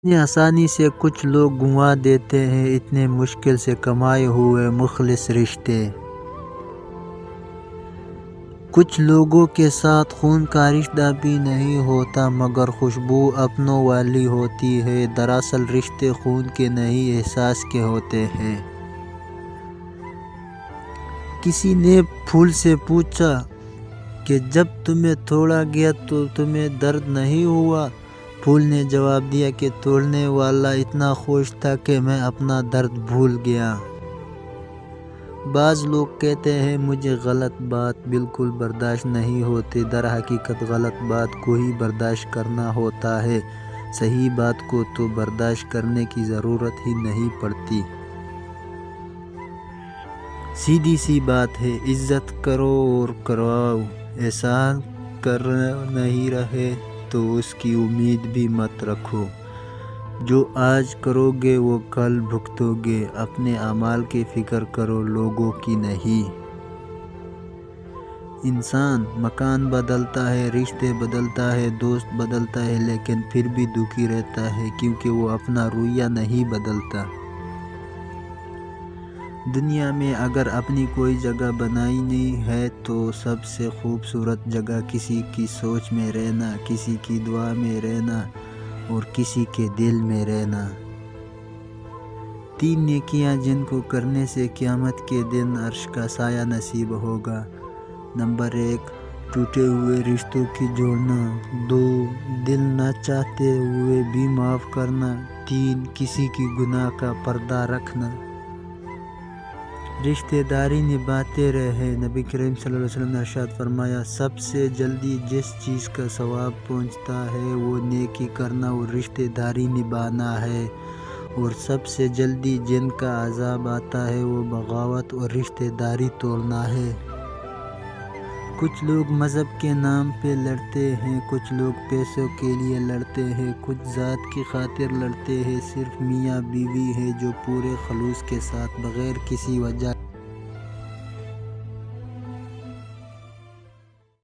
اتنی آسانی سے کچھ لوگ گنوا دیتے ہیں اتنے مشکل سے کمائے ہوئے مخلص رشتے۔ کچھ لوگوں کے ساتھ خون کا رشتہ بھی نہیں ہوتا مگر خوشبو اپنوں والی ہوتی ہے۔ دراصل رشتے خون کے نہیں احساس کے ہوتے ہیں۔ کسی نے پھول سے پوچھا کہ جب تمہیں توڑا گیا تو تمہیں درد نہیں ہوا؟ پھول نے جواب دیا کہ توڑنے والا اتنا خوش تھا کہ میں اپنا درد بھول گیا۔ بعض لوگ کہتے ہیں مجھے غلط بات بالکل برداشت نہیں ہوتی۔ در حقیقت غلط بات کو ہی برداشت کرنا ہوتا ہے، صحیح بات کو تو برداشت کرنے کی ضرورت ہی نہیں پڑتی۔ سیدھی سی بات ہے، عزت کرو اور کرواؤ۔ احسان کر نہیں رہے تو اس کی امید بھی مت رکھو۔ جو آج کرو گے وہ کل بھگتو گے۔ اپنے اعمال کی فکر کرو، لوگوں کی نہیں۔ انسان مکان بدلتا ہے، رشتے بدلتا ہے، دوست بدلتا ہے، لیکن پھر بھی دکھی رہتا ہے کیونکہ وہ اپنا رویہ نہیں بدلتا۔ دنیا میں اگر اپنی کوئی جگہ بنانی ہے تو سب سے خوبصورت جگہ کسی کی سوچ میں رہنا، کسی کی دعا میں رہنا اور کسی کے دل میں رہنا۔ 3 نیکیاں جن کو کرنے سے قیامت کے دن عرش کا سایہ نصیب ہوگا۔ نمبر 1، ٹوٹے ہوئے رشتوں کی جوڑنا۔ 2، دل نہ چاہتے ہوئے بھی معاف کرنا۔ 3، کسی کی گناہ کا پردہ رکھنا۔ رشتہ داری نبھاتے رہے۔ نبی کریم صلی اللہ علیہ وسلم نے ارشاد فرمایا، سب سے جلدی جس چیز کا ثواب پہنچتا ہے وہ نیکی کرنا اور رشتہ داری نبھانا ہے، اور سب سے جلدی جن کا عذاب آتا ہے وہ بغاوت اور رشتہ داری توڑنا ہے۔ کچھ لوگ مذہب کے نام پہ لڑتے ہیں، کچھ لوگ پیسوں کے لیے لڑتے ہیں، کچھ ذات کی خاطر لڑتے ہیں۔ صرف میاں بیوی ہیں جو پورے خلوص کے ساتھ بغیر کسی وجہ